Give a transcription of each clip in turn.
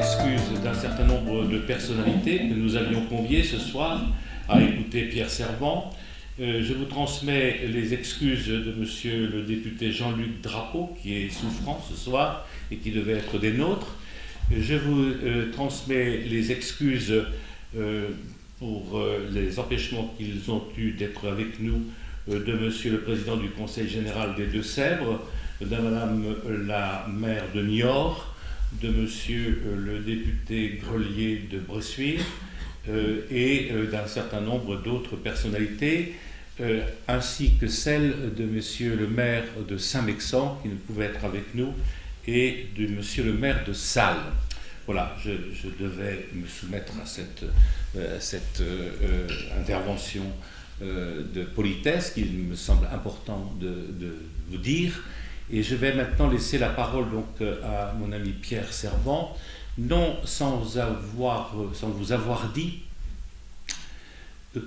excuses d'un certain nombre de personnalités que nous avions conviées ce soir à écouter Pierre Servan. Je vous transmets les excuses de monsieur le député Jean-Luc Drapeau, qui est souffrant ce soir et qui devait être des nôtres. Je vous transmets les excuses pour les empêchements qu'ils ont eus d'être avec nous de monsieur le président du Conseil général des Deux-Sèvres, de madame la maire de Niort, de monsieur le député Grelier de Bressuire et d'un certain nombre d'autres personnalités, ainsi que celle de monsieur le maire de Saint-Mexan, qui ne pouvait être avec nous, et de monsieur le maire de Salles. Voilà, je devais me soumettre à cette intervention de politesse qu'il me semble important de vous dire. Et je vais maintenant laisser la parole donc à mon ami Pierre Servan, non sans vous avoir dit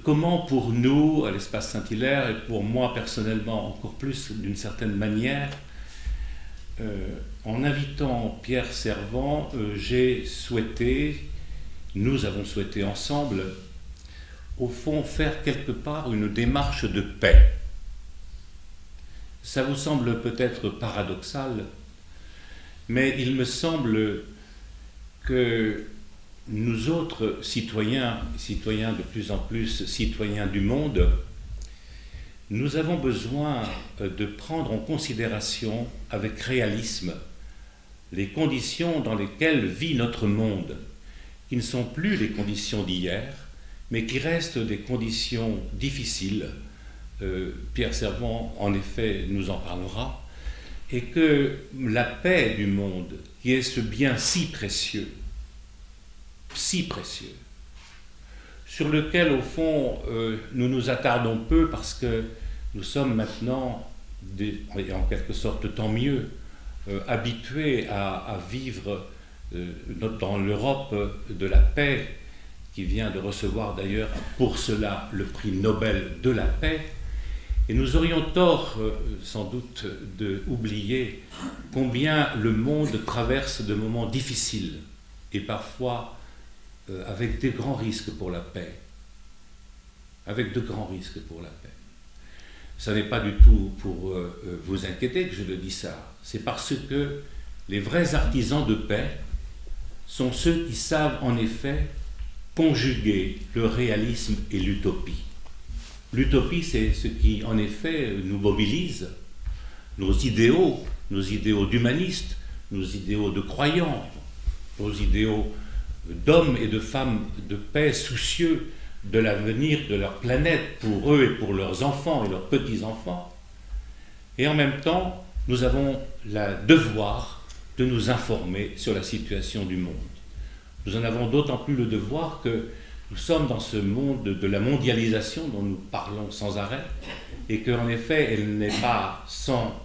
comment pour nous, à l'Espace Saint-Hilaire, et pour moi personnellement encore plus d'une certaine manière, en invitant Pierre Servan, nous avons souhaité ensemble, au fond, faire quelque part une démarche de paix. Ça vous semble peut-être paradoxal, mais il me semble que nous autres citoyens de plus en plus citoyens du monde, nous avons besoin de prendre en considération avec réalisme les conditions dans lesquelles vit notre monde, qui ne sont plus les conditions d'hier, mais qui restent des conditions difficiles. Pierre Servan, en effet, nous en parlera, et que la paix du monde, qui est ce bien si précieux, sur lequel, au fond, nous nous attardons peu parce que nous sommes maintenant, en quelque sorte tant mieux, habitués à vivre dans l'Europe de la paix, qui vient de recevoir d'ailleurs pour cela le prix Nobel de la paix. Et nous aurions tort, sans doute, d'oublier combien le monde traverse de moments difficiles et parfois avec des grands risques pour la paix. Avec de grands risques pour la paix. Ce n'est pas du tout pour vous inquiéter que je le dis ça. C'est parce que les vrais artisans de paix sont ceux qui savent en effet conjuguer le réalisme et l'utopie. L'utopie, c'est ce qui, en effet, nous mobilise, nos idéaux d'humanistes, nos idéaux de croyants, nos idéaux d'hommes et de femmes de paix soucieux de l'avenir de leur planète pour eux et pour leurs enfants et leurs petits-enfants. Et en même temps, nous avons le devoir de nous informer sur la situation du monde. Nous en avons d'autant plus le devoir que nous sommes dans ce monde de la mondialisation dont nous parlons sans arrêt, et qu'en effet, elle n'est pas sans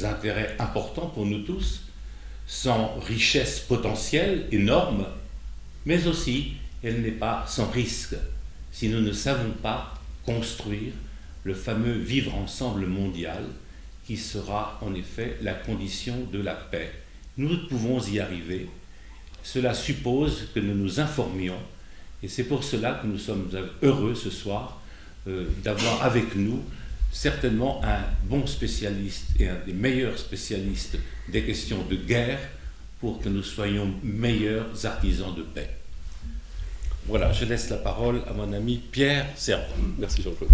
intérêt important pour nous tous, sans richesse potentielle énorme, mais aussi elle n'est pas sans risque si nous ne savons pas construire le fameux vivre ensemble mondial qui sera en effet la condition de la paix. Nous pouvons y arriver. Cela suppose que nous nous informions. Et c'est pour cela que nous sommes heureux ce soir d'avoir avec nous certainement un bon spécialiste et un des meilleurs spécialistes des questions de guerre pour que nous soyons meilleurs artisans de paix. Voilà, je laisse la parole à mon ami Pierre Servan. Merci Jean-Claude.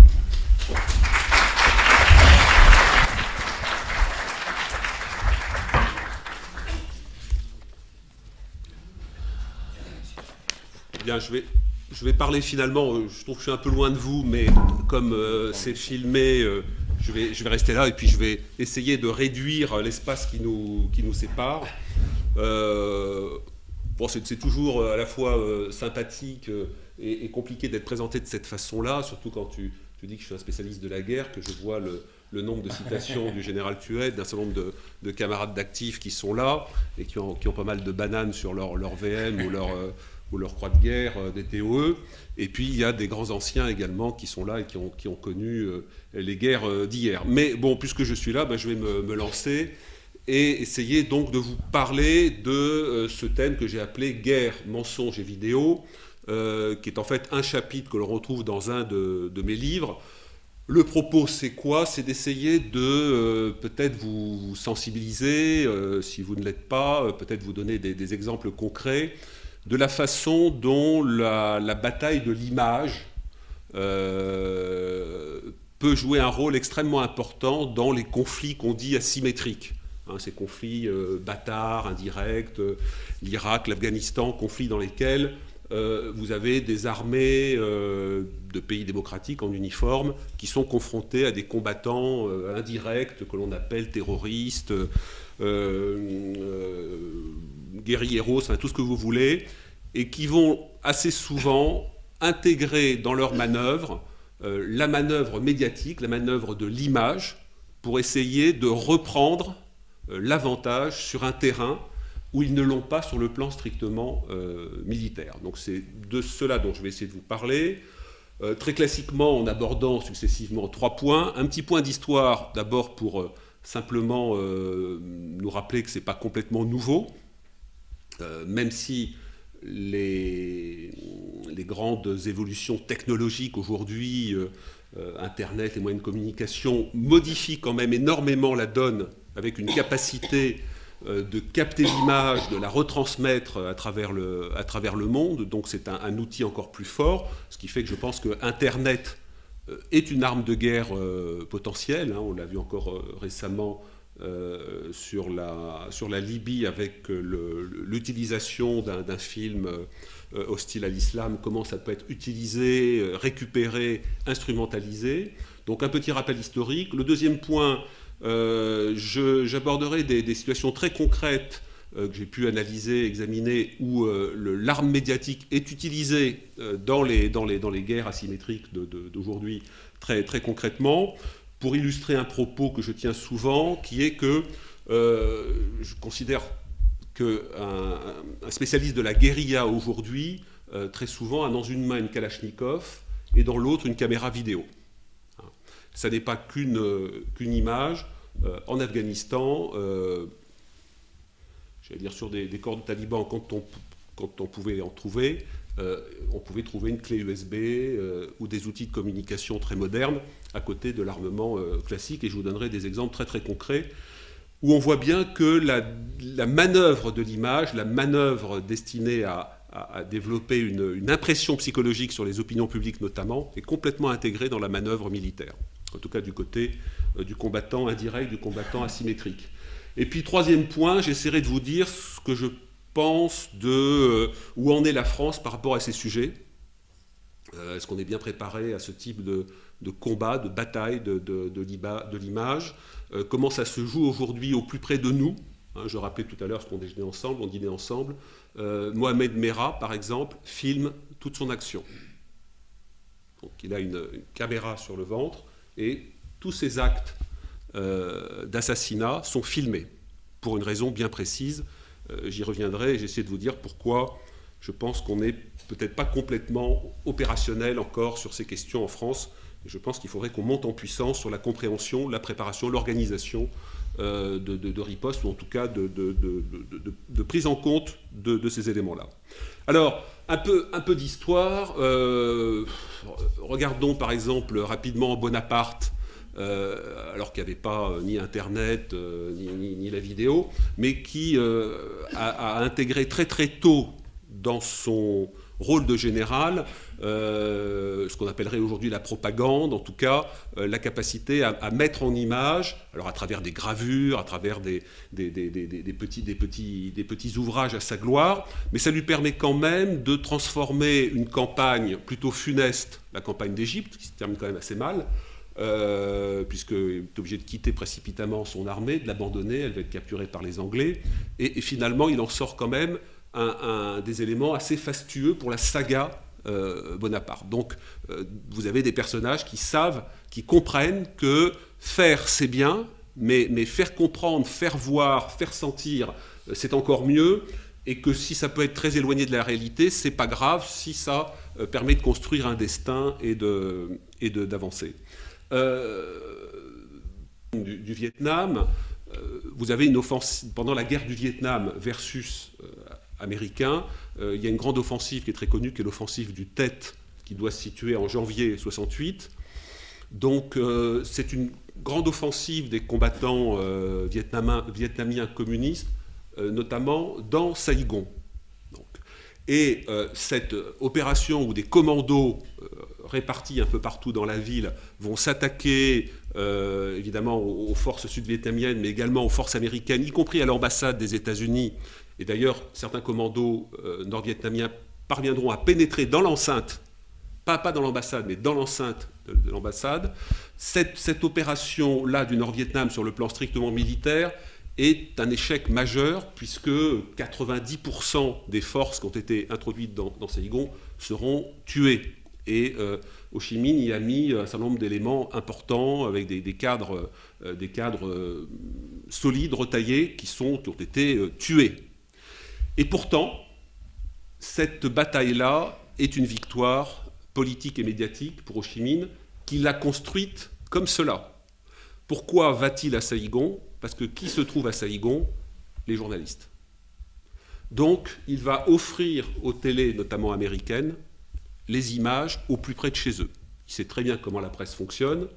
Bien, je vais parler finalement, je trouve que je suis un peu loin de vous, mais comme c'est filmé, je vais rester là et puis je vais essayer de réduire l'espace qui nous sépare. Bon, c'est toujours à la fois sympathique et compliqué d'être présenté de cette façon-là, surtout quand tu dis que je suis un spécialiste de la guerre, que je vois le nombre de citations du général Tued, d'un certain nombre de camarades d'actifs qui sont là et qui ont pas mal de bananes sur leur VM ou leur croix de guerre des TOE. Et puis il y a des grands anciens également qui sont là et qui ont connu les guerres d'hier. Mais bon, puisque je suis là, je vais me lancer. et essayer donc de vous parler de ce thème que j'ai appelé « Guerre, mensonges et vidéos », qui est en fait un chapitre que l'on retrouve dans un de mes livres. Le propos, c'est quoi? C'est d'essayer de peut-être vous sensibiliser, si vous ne l'êtes pas, peut-être vous donner des exemples concrets de la façon dont la bataille de l'image peut jouer un rôle extrêmement important dans les conflits qu'on dit asymétriques. Ces conflits bâtards, indirects, l'Irak, l'Afghanistan, conflits dans lesquels vous avez des armées de pays démocratiques en uniforme qui sont confrontés à des combattants indirects que l'on appelle terroristes, guérilleros, enfin tout ce que vous voulez, et qui vont assez souvent intégrer dans leur manœuvre la manœuvre médiatique, la manœuvre de l'image, pour essayer de reprendre l'avantage sur un terrain où ils ne l'ont pas sur le plan strictement militaire. Donc c'est de cela dont je vais essayer de vous parler, très classiquement en abordant successivement 3 points. Un petit point d'histoire d'abord pour simplement nous rappeler que ce n'est pas complètement nouveau, même si les grandes évolutions technologiques aujourd'hui, Internet, les moyens de communication, modifient quand même énormément la donne avec une capacité de capter l'image, de la retransmettre à travers le monde. Donc c'est un outil encore plus fort, ce qui fait que je pense que Internet est une arme de guerre potentielle. On l'a vu encore récemment sur la Libye avec l'utilisation d'un film hostile à l'islam, comment ça peut être utilisé, récupéré, instrumentalisé. Donc un petit rappel historique. Le deuxième point, j'aborderai des situations très concrètes que j'ai pu analyser, examiner, où l'arme médiatique est utilisée dans les guerres asymétriques d'aujourd'hui très, très concrètement, pour illustrer un propos que je tiens souvent, qui est que je considère qu'un spécialiste de la guérilla aujourd'hui, très souvent, a dans une main une Kalachnikov et dans l'autre une caméra vidéo. Ça n'est pas qu'une image. En Afghanistan, j'allais dire sur des corps de talibans, quand on pouvait en trouver, on pouvait trouver une clé USB ou des outils de communication très modernes à côté de l'armement classique. Et je vous donnerai des exemples très très concrets où on voit bien que la manœuvre de l'image, la manœuvre destinée à développer une impression psychologique sur les opinions publiques notamment, est complètement intégrée dans la manœuvre militaire. En tout cas du côté du combattant indirect, du combattant asymétrique. Et puis troisième point, j'essaierai de vous dire ce que je pense de où en est la France par rapport à ces sujets. Est-ce qu'on est bien préparé à ce type de combat, de bataille de l'image? Comment ça se joue aujourd'hui au plus près de nous? Je rappelais tout à l'heure ce qu'on déjeunait ensemble, on dînait ensemble. Mohamed Merah, par exemple, filme toute son action. Donc, il a une caméra sur le ventre et tous ses actes d'assassinat sont filmés pour une raison bien précise. J'y reviendrai et j'essaie de vous dire pourquoi je pense qu'on n'est peut-être pas complètement opérationnel encore sur ces questions en France. Je pense qu'il faudrait qu'on monte en puissance sur la compréhension, la préparation, l'organisation de riposte, ou en tout cas de prise en compte de ces éléments-là. Alors, un peu d'histoire. Regardons par exemple rapidement Bonaparte, alors qu'il n'y avait pas ni Internet, ni la vidéo, mais qui a intégré très très tôt dans son rôle de général, ce qu'on appellerait aujourd'hui la propagande, en tout cas la capacité à mettre en image, alors à travers des gravures, à travers des petits ouvrages à sa gloire, mais ça lui permet quand même de transformer une campagne plutôt funeste, la campagne d'Égypte, qui se termine quand même assez mal, puisqu'il est obligé de quitter précipitamment son armée, de l'abandonner, elle va être capturée par les Anglais, et finalement il en sort quand même des éléments assez fastueux pour la saga Bonaparte. Donc vous avez des personnages qui savent, qui comprennent que faire c'est bien, mais faire comprendre, faire voir, faire sentir, c'est encore mieux, et que si ça peut être très éloigné de la réalité, c'est pas grave si ça permet de construire un destin et d'avancer. Du Vietnam, vous avez une offensive pendant la guerre du Vietnam versus américain. Il y a une grande offensive qui est très connue, qui est l'offensive du Tet, qui doit se situer en janvier 68. Donc c'est une grande offensive des combattants vietnamiens communistes, notamment dans Saïgon. Et cette opération où des commandos répartis un peu partout dans la ville vont s'attaquer évidemment aux forces sud-vietnamiennes, mais également aux forces américaines, y compris à l'ambassade des États-Unis. Et d'ailleurs, certains commandos nord-vietnamiens parviendront à pénétrer dans l'enceinte, pas dans l'ambassade, mais dans l'enceinte de l'ambassade. Cette opération-là du Nord-Vietnam sur le plan strictement militaire est un échec majeur, puisque 90% des forces qui ont été introduites dans Saïgon seront tuées. Et Ho Chi Minh y a mis un certain nombre d'éléments importants, avec des cadres solides, retaillés, qui ont été tués. Et pourtant, cette bataille-là est une victoire politique et médiatique pour Ho Chi Minh, qui l'a construite comme cela. Pourquoi va-t-il à Saïgon ? Parce que qui se trouve à Saïgon ? Les journalistes. Donc, il va offrir aux télés, notamment américaines, les images au plus près de chez eux. Il sait très bien comment la presse fonctionne.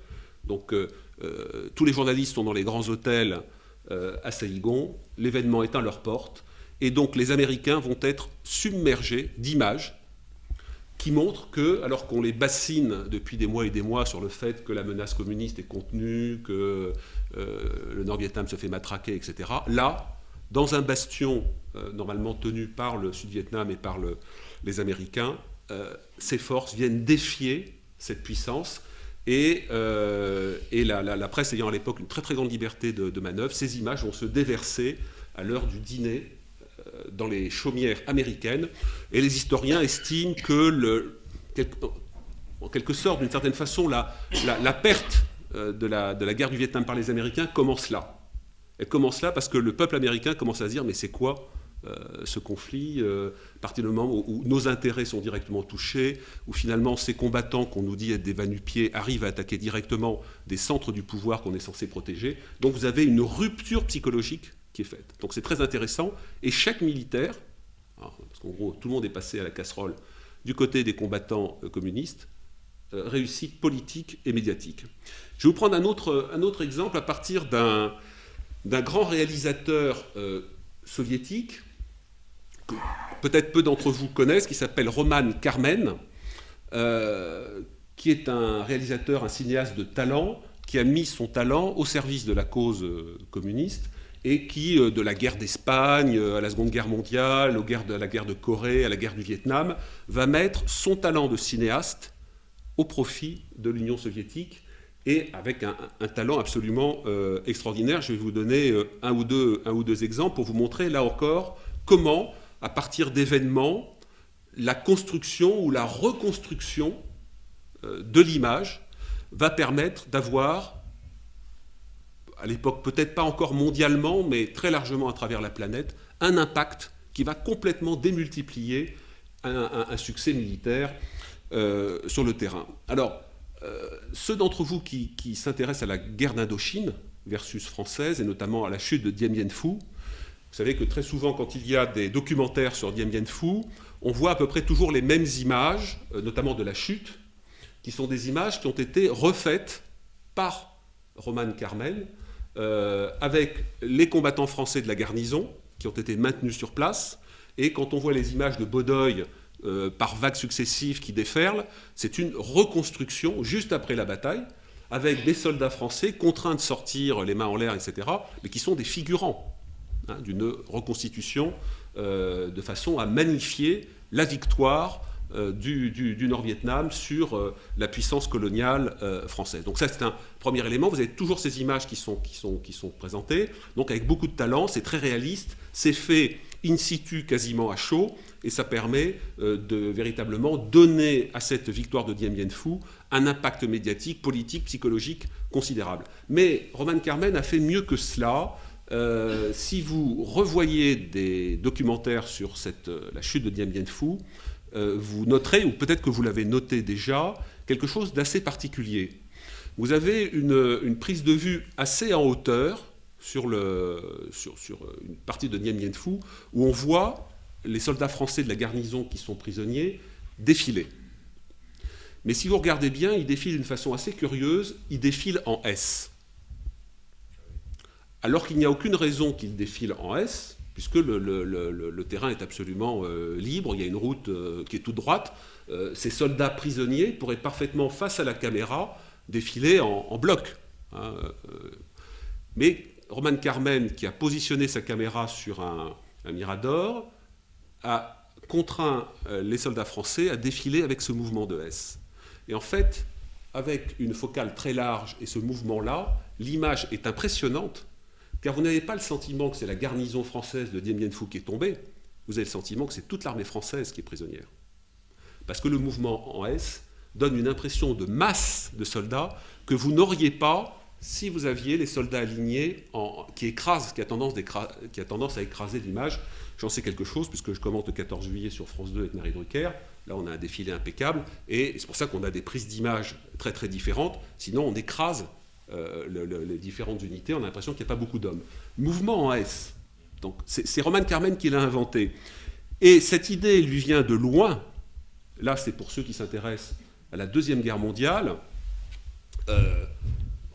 Donc, tous les journalistes sont dans les grands hôtels à Saïgon. L'événement est à leur porte. Et donc, les Américains vont être submergés d'images qui montrent que, alors qu'on les bassine depuis des mois et des mois sur le fait que la menace communiste est contenue, que le Nord-Vietnam se fait matraquer, etc., là, dans un bastion normalement tenu par le Sud-Vietnam et par les Américains, ces forces viennent défier cette puissance. Et la presse ayant à l'époque une très très grande liberté de manœuvre, ces images vont se déverser à l'heure du dîner dans les chaumières américaines, et les historiens estiment que, en quelque sorte, d'une certaine façon, la perte de la guerre du Vietnam par les Américains commence là. Elle commence là parce que le peuple américain commence à se dire « mais c'est quoi ce conflit à partir du moment où nos intérêts sont directement touchés, où finalement ces combattants qu'on nous dit être des va-nu-pieds arrivent à attaquer directement des centres du pouvoir qu'on est censé protéger ». Donc vous avez une rupture psychologique qui est faite. Donc c'est très intéressant. Et chaque militaire, parce qu'en gros tout le monde est passé à la casserole du côté des combattants communistes, réussite politique et médiatique. Je vais vous prendre un autre exemple à partir d'un grand réalisateur soviétique, que peut-être peu d'entre vous connaissent, qui s'appelle Roman Karmen, qui est un réalisateur, un cinéaste de talent, qui a mis son talent au service de la cause communiste, et qui, de la guerre d'Espagne à la Seconde Guerre mondiale, à la guerre de Corée, à la guerre du Vietnam, va mettre son talent de cinéaste au profit de l'Union soviétique, et avec un talent absolument extraordinaire. Je vais vous donner un ou deux exemples pour vous montrer, là encore, comment, à partir d'événements, la construction ou la reconstruction de l'image va permettre d'avoir, à l'époque peut-être pas encore mondialement, mais très largement à travers la planète, un impact qui va complètement démultiplier un succès militaire sur le terrain. Alors, ceux d'entre vous qui s'intéressent à la guerre d'Indochine versus française, et notamment à la chute de Dien Bien Phu, vous savez que très souvent, quand il y a des documentaires sur Dien Bien Phu, on voit à peu près toujours les mêmes images, notamment de la chute, qui sont des images qui ont été refaites par Roman Karmen, avec les combattants français de la garnison, qui ont été maintenus sur place, et quand on voit les images de Baudeuil par vagues successives qui déferlent, c'est une reconstruction juste après la bataille, avec des soldats français contraints de sortir les mains en l'air, etc., mais qui sont des figurants d'une reconstitution de façon à magnifier la victoire du Nord-Vietnam sur la puissance coloniale française. Donc ça, c'est un premier élément. Vous avez toujours ces images qui sont présentées, donc avec beaucoup de talent, c'est très réaliste, c'est fait in situ, quasiment à chaud, et ça permet de véritablement donner à cette victoire de Dien Bien Phu un impact médiatique, politique, psychologique considérable. Mais Roman Karmen a fait mieux que cela. Si vous revoyez des documentaires sur la chute de Dien Bien Phu, vous noterez, ou peut-être que vous l'avez noté déjà, quelque chose d'assez particulier. Vous avez une prise de vue assez en hauteur sur une partie de Dien Bien Phu, où on voit les soldats français de la garnison qui sont prisonniers défiler. Mais si vous regardez bien, ils défilent d'une façon assez curieuse, ils défilent en S. Alors qu'il n'y a aucune raison qu'ils défilent en S, puisque le terrain est absolument libre, il y a une route qui est toute droite. Ces soldats prisonniers pourraient parfaitement, face à la caméra, défiler en bloc. Hein, mais Roman Carmen, qui a positionné sa caméra sur un mirador, a contraint les soldats français à défiler avec ce mouvement de S. Et en fait, avec une focale très large et ce mouvement-là, l'image est impressionnante, car vous n'avez pas le sentiment que c'est la garnison française de Dien Bien Phu qui est tombée, vous avez le sentiment que c'est toute l'armée française qui est prisonnière. Parce que le mouvement en S donne une impression de masse de soldats que vous n'auriez pas si vous aviez les soldats alignés qui a tendance à écraser l'image. J'en sais quelque chose, puisque je commente le 14 juillet sur France 2 avec Marie Drucker. Là, on a un défilé impeccable, et c'est pour ça qu'on a des prises d'image très très différentes. Sinon, on écrase les différentes unités, on a l'impression qu'il n'y a pas beaucoup d'hommes. Mouvement en S. Donc, c'est Roman Carmen qui l'a inventé. Et cette idée lui vient de loin. Là, c'est pour ceux qui s'intéressent à la Deuxième Guerre mondiale.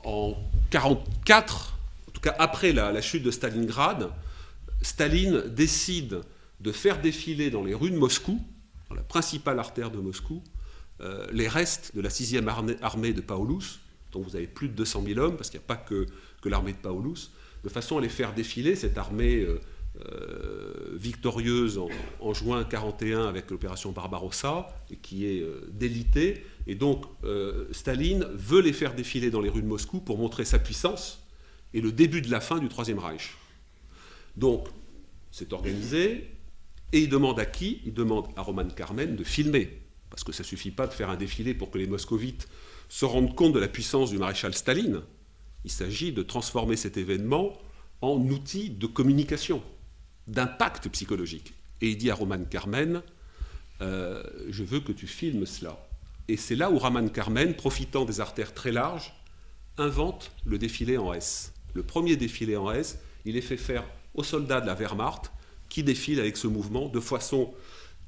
En 1944, en tout cas après la chute de Stalingrad, Staline décide de faire défiler dans les rues de Moscou, dans la principale artère de Moscou, les restes de la 6e armée de Paulus, dont vous avez plus de 200 000 hommes, parce qu'il n'y a pas que l'armée de Paulus, de façon à les faire défiler, cette armée victorieuse en juin 1941 avec l'opération Barbarossa, et qui est délitée. Et donc, Staline veut les faire défiler dans les rues de Moscou pour montrer sa puissance et le début de la fin du Troisième Reich. Donc, c'est organisé, et il demande à qui ? Il demande à Roman Carmen de filmer, parce que ça ne suffit pas de faire un défilé pour que les moscovites se rendent compte de la puissance du maréchal Staline. Il s'agit de transformer cet événement en outil de communication, d'impact psychologique. Et il dit à Roman Carmen, je veux que tu filmes cela. Et c'est là où Roman Carmen, profitant des artères très larges, invente le défilé en S. Le premier défilé en S, il est fait faire aux soldats de la Wehrmacht qui défilent avec ce mouvement de façon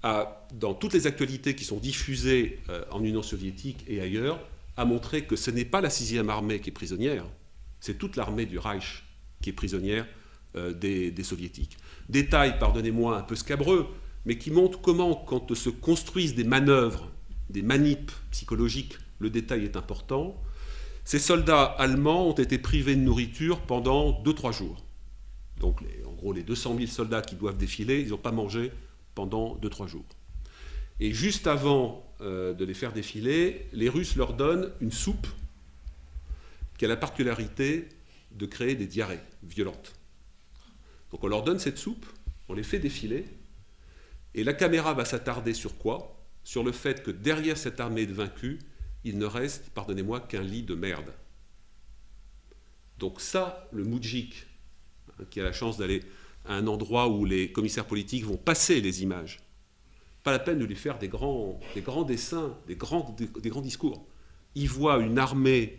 à, dans toutes les actualités qui sont diffusées en Union soviétique et ailleurs, à montrer que ce n'est pas la 6e armée qui est prisonnière, c'est toute l'armée du Reich qui est prisonnière des soviétiques. Détail, pardonnez-moi, un peu scabreux, mais qui montre comment, quand se construisent des manœuvres, des manips psychologiques, le détail est important. Ces soldats allemands ont été privés de nourriture pendant 2-3 jours. Donc, en gros, les 200 000 soldats qui doivent défiler, ils n'ont pas mangé pendant 2-3 jours. Et juste avant de les faire défiler, les Russes leur donnent une soupe qui a la particularité de créer des diarrhées violentes. Donc on leur donne cette soupe, on les fait défiler, et la caméra va s'attarder sur quoi ? Sur le fait que derrière cette armée de vaincus, il ne reste, pardonnez-moi, qu'un lit de merde. Donc ça, le moudjik, qui a la chance d'aller à un endroit où les commissaires politiques vont passer les images, pas la peine de lui faire des grands dessins, des grands discours. Il voit une armée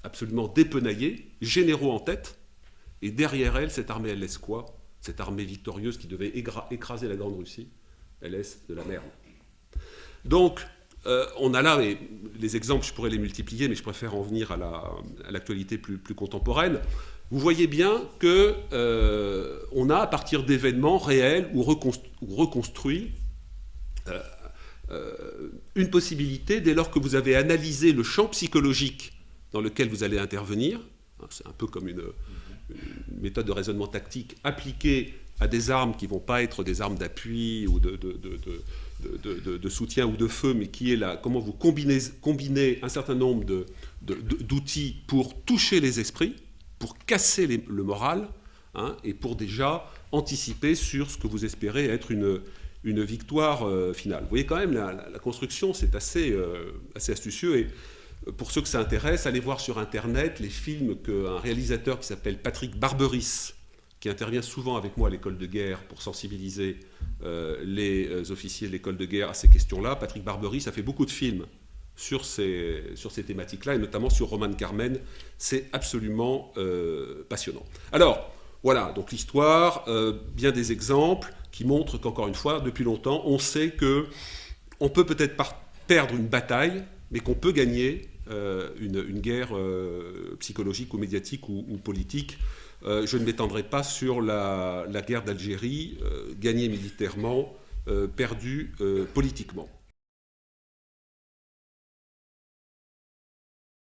absolument dépenaillée, généraux en tête, et derrière elle, cette armée, elle laisse quoi ? Cette armée victorieuse qui devait écraser la Grande Russie, elle laisse de la merde. Donc, on a là, et les exemples, je pourrais les multiplier, mais je préfère en venir à l'actualité plus contemporaine. Vous voyez bien qu'on a, à partir d'événements réels ou reconstruits, une possibilité, dès lors que vous avez analysé le champ psychologique dans lequel vous allez intervenir, c'est un peu comme une méthode de raisonnement tactique appliquée à des armes qui ne vont pas être des armes d'appui ou de soutien ou de feu, mais qui est là, comment vous combinez un certain nombre d'outils pour toucher les esprits, pour casser le moral, et pour déjà anticiper sur ce que vous espérez être une victoire finale. Vous voyez quand même, la construction, c'est assez astucieux, et pour ceux que ça intéresse, allez voir sur Internet les films qu'un réalisateur qui s'appelle Patrick Barberis, qui intervient souvent avec moi à l'école de guerre pour sensibiliser les officiers de l'école de guerre à ces questions-là. Patrick Barberis a fait beaucoup de films sur ces thématiques-là, et notamment sur Roman Carmen. C'est absolument passionnant. Alors, voilà, donc l'histoire, bien des exemples qui montrent qu'encore une fois, depuis longtemps, on sait qu'on peut peut-être perdre une bataille, mais qu'on peut gagner une guerre psychologique ou médiatique ou politique. Je ne m'étendrai pas sur la guerre d'Algérie, gagnée militairement, perdue politiquement.